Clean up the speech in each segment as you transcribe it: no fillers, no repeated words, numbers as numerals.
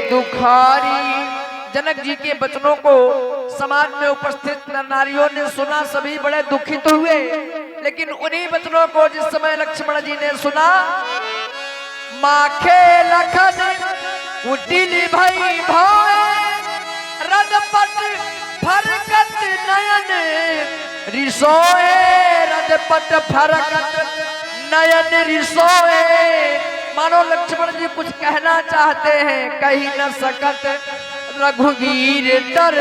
दुखारी जनक जी के वचनों को समाज में उपस्थित नारियों ने सुना, सभी बड़े दुखित हुए। लेकिन उन्हीं वचनों को जिस समय लक्ष्मण जी ने सुना, माखे लखन उटिली भई भाई रदपट फरकत नयन रिसोए, रदपट फरकत नयन रिसोए। मानो लक्ष्मण जी कुछ कहना चाहते हैं, कही न सकत रघुवीर डर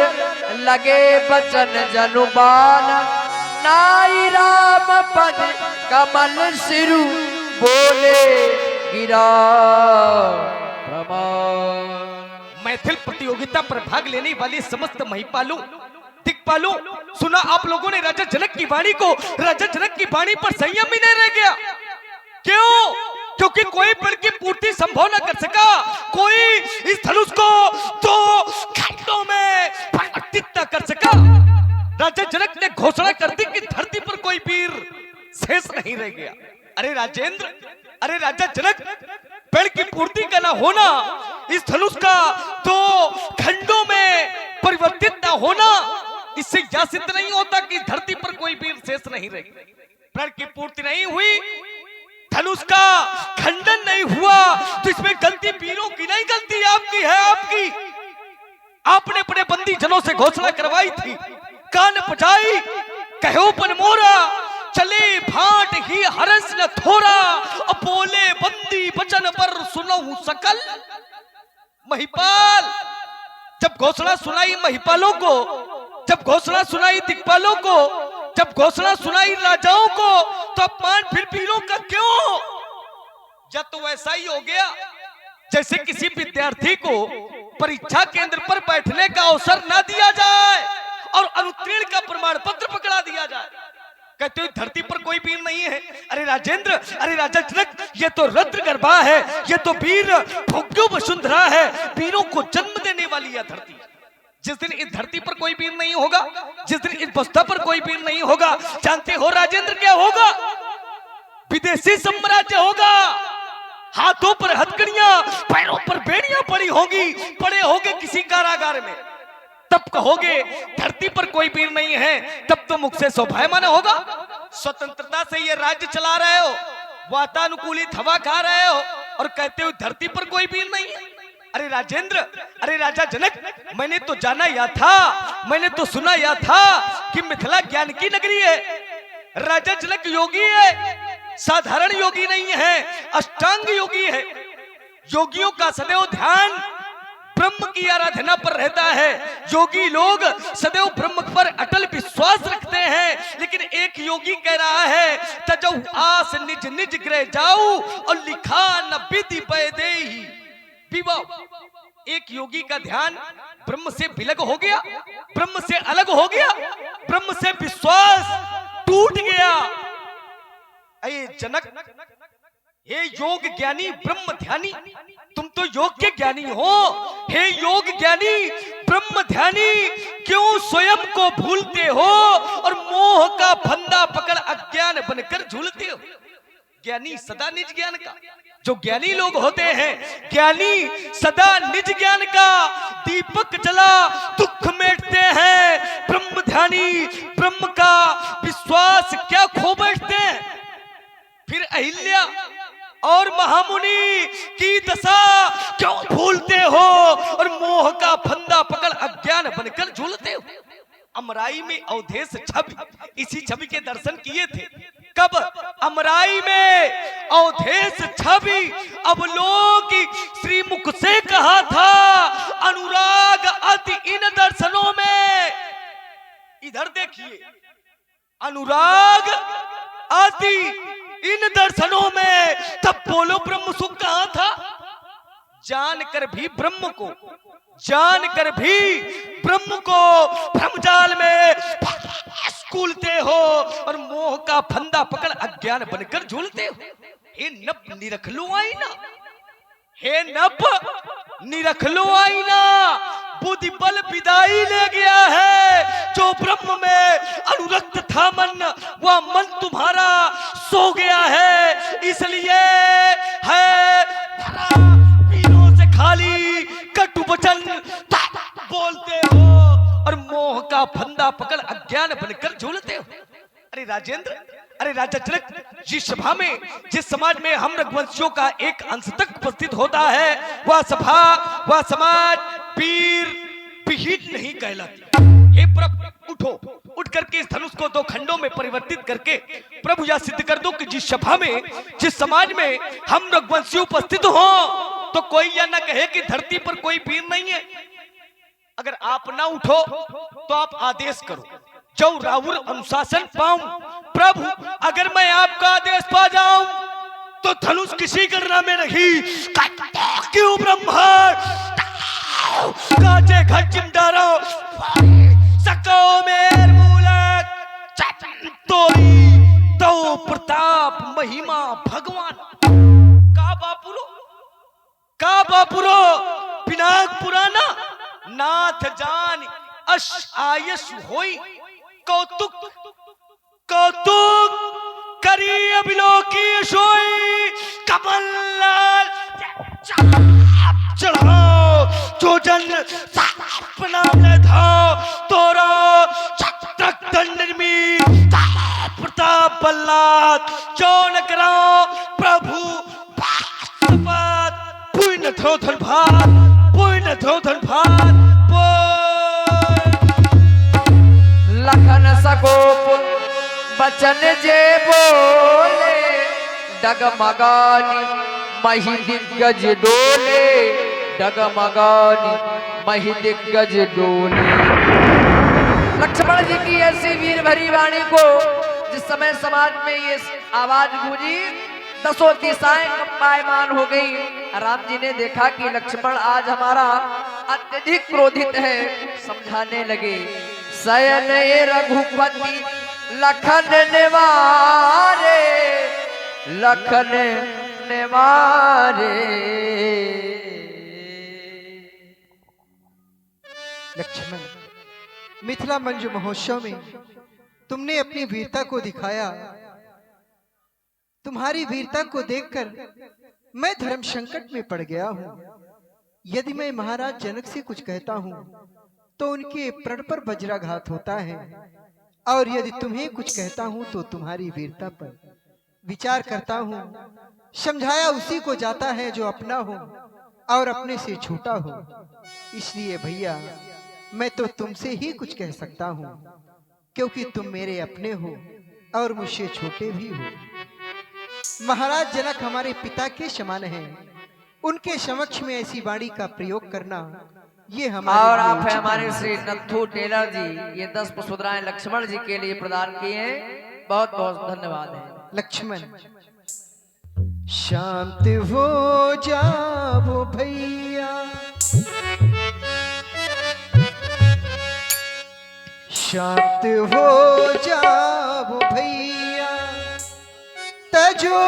लगे बचन जनुबान, नाई राम पद कमल सिरु बोले गिरा प्रमाण। मैथिल प्रतियोगिता पर भाग लेने वाले समस्त महिपालों दिक्पालों, सुना आप लोगों ने राजा जनक की वाणी को। राजा जनक की वाणी पर संयम ही नहीं रह गया। क्यों? क्योंकि कोई बल की पूर्ति संभव न कर सका, कोई इस धनुष को दो खंडों में परिवर्तित न कर सका। राजा जनक ने घोषणा कर दी कि धरती पर कोई वीर शेष नहीं रह गया। अरे राजेंद्र, अरे राजा जनक, बल की पूर्ति का न होना, इस धनुष का दो खंडों में परिवर्तित न होना, इससे यह सिद्ध नहीं होता कि धरती पर कोई वीर शेष नहीं रह गया। बल की पूर्ति नहीं हुई, धनुष का खंडन नहीं हुआ, तो इसमें गलती वीरों की नहीं, गलती आपकी है। आपकी आपने अपने बंदी जनों से घोषणा करवाई थी, कान बजाई कहो पन मोरा, चले भाट ही हरस न थोरा, और बोले बंदी वचन पर सुनहु सकल। महिपाल जब घोषणा सुनाई महिपालों को, जब घोषणा सुनाई दिक्पालों को, जब घोषणा सुनाई राजाओं को, तो अपमान फिर वीरों का क्यों? जब तो वैसा ही हो गया जैसे किसी विद्यार्थी को परीक्षा केंद्र पर बैठने का अवसर ना दिया जाए और अनुत्तीर्ण का प्रमाण पत्र पकड़ा दिया जाए। कहते हो धरती पर कोई वीर नहीं है। अरे राजेंद्र, अरे राजा जनक, ये तो रुद्र गर्भा है, ये तो वीर भोग्यो वसुंधरा है, वीरों को जन्म देने वाली यह धरती। जिस दिन इस धरती पर कोई वीर नहीं होगा, जिस दिन इस बस्ता पर कोई वीर नहीं होगा, जानते हो राजेंद्र क्या होगा? विदेशी साम्राज्य होगा। हाथों पर हथकड़ियां, पैरों पर बेड़ियां पड़ी होंगी, पड़े होंगे किसी कारागार में। तब कहोगे धरती पर कोई वीर नहीं है, तब तो मुख से शोभायमान होगा। स्वतंत्रता से ये राज्य चला रहे हो, वातानुकूलित हवा खा रहे हो, और कहते हो धरती पर कोई वीर नहीं है। अरे राजेंद्र, अरे राजा जनक, मैंने तो जाना या था, मैंने तो सुना या था कि मिथिला ज्ञान की नगरी है। राजा जनक योगी है, साधारण योगी नहीं है, अष्टांग योगी है। योगियों का सदैव ध्यान ब्रह्म की आराधना पर रहता है। योगी लोग सदैव ब्रह्म पर अटल विश्वास रखते हैं। लेकिन एक योगी कह रहा है, तजऊ आस निज निज गृह जाऊ, और लिखा न विधि बैदेही विवाह। एक योगी का ध्यान ब्रह्म से विलग हो गया, ब्रह्म से अलग हो गया, ब्रह्म से विश्वास टूट गया। अये जनक, हे योग ज्ञानी ब्रह्म ध्यानी, तुम तो योग के ज्ञानी हो। हे योग ज्ञानी ब्रह्म ध्यानी, क्यों स्वयं को भूलते हो और मोह का फंदा पकड़ अज्ञान बनकर झूलते हो? ज्ञानी सदा निज ज्ञान का, जो ज्ञानी लोग होते हैं, ज्ञानी सदा निज ज्ञान का दीपक जला दुख मेटते हैं। ब्रह्म ध्यानी ब्रह्म का विश्वास क्या खो बैठते हैं। फिर अहिल्या और महामुनि की दशा क्यों भूलते हो और मोह का फंदा पकड़ अज्ञान बनकर झूलते हो? अमराई में अवधेश छवि, इसी छवि के दर्शन किए थे। कब? अमराई में अवधेश छवि अवलोक श्री मुख से कहा था, अनुराग अति इन दर्शनों में। इधर देखिए, अनुराग अति इन दर्शनों में, तब बोलो ब्रह्म सुख कहां था? जानकर भी ब्रह्म को, जानकर भी ब्रह्म को भ्रमजाल में स्कूलते हो और मोह का फंदा पकड़ अज्ञान बनकर झूलते हो। हे नप निरख लो आईना, हे नप निरख लो आईना, बुद्धि बल विदाई ले गया है। जो ब्रह्म में अनुरक्त था मन, वह मन तुम्हारा सो गया है। इसलिए है वीरों से खाली राजेंद्र, अरे राजा जनक, जिस सभा में, जिस समाज में हम रघुवंशियों का एक अंश तक उपस्थित होता है, वह सभा, वह समाज पीर विहीन नहीं कहलाती। हे प्रभु, उठो, उठ करके इस धनुष को दो खंडों में परिवर्तित करके प्रभु यह सिद्ध कर दो कि जिस सभा में, जिस समाज में हम रघुवंशी उपस्थित हो, तो कोई यह न कहे कि धरती पर कोई वीर नहीं है। अगर आप ना उठो तो आप आदेश करो, जो राहुल अनुशासन पाऊं। प्रभु, अगर मैं आपका आदेश पा जाऊं तो धनुष किसी गणना में नहीं, क्यों ब्रह्मा काचे घर चिमटारो सको मेर मूलक तोरी तो प्रताप महिमा भगवान का बापुरो पिनाक पुराना नाथ जान अश आयस होई कौतुक कौतुक करी अभिलोकी सोई कमल चढ़ाओ जो जन प्रणाम ले धाओ तोरा तक निर्मी प्रताप बल्लाद जो न कराओ प्रभु पुण्य थो धन भात, पुण्य थो धन भात। लखन सकोप बचन जे बोले, डगमगानी मही दिग्गज डोले, डगमगानी मही दिग्गज डोले। लक्ष्मण जी की ऐसी वीर भरी वाणी को जिस समय समाज में ये आवाज गूंजी, दसों दिशाएं कंपायमान हो गई। राम जी ने देखा कि लक्ष्मण आज हमारा अत्यधिक क्रोधित है, समझाने लगे, शयन ये रघुपति लखन निवारे, लखन निवारे। लक्ष्मण, मिथिला मंजू महोत्सव में तुमने अपनी वीरता को दिखाया। तुम्हारी वीरता को देखकर मैं धर्म संकट में पड़ गया हूं। यदि मैं महाराज जनक से कुछ कहता हूं तो उनके प्रण पर वज्राघात होता है, और यदि तुम्हें कुछ कहता हूं तो तुम्हारी वीरता पर विचार करता हूं। समझाया उसी को जाता है जो अपना हो और अपने से छोटा हो। इसलिए भैया, मैं तो तुमसे ही कुछ कह सकता हूं, क्योंकि तुम मेरे अपने हो और मुझसे छोटे भी हो। महाराज जनक हमारे पिता के समान हैं, उनके समक्ष में ऐसी वाणी का प्रयोग करना ये हमारे और आप है हमारे श्री नथु टेलर जी, ये 10 पुष्पमुद्राएं लक्ष्मण जी के लिए प्रदान किए हैं। बहुत बहुत धन्यवाद है। लक्ष्मण, शांत हो जाओ भैया, शांत हो जाओ भैया, तजो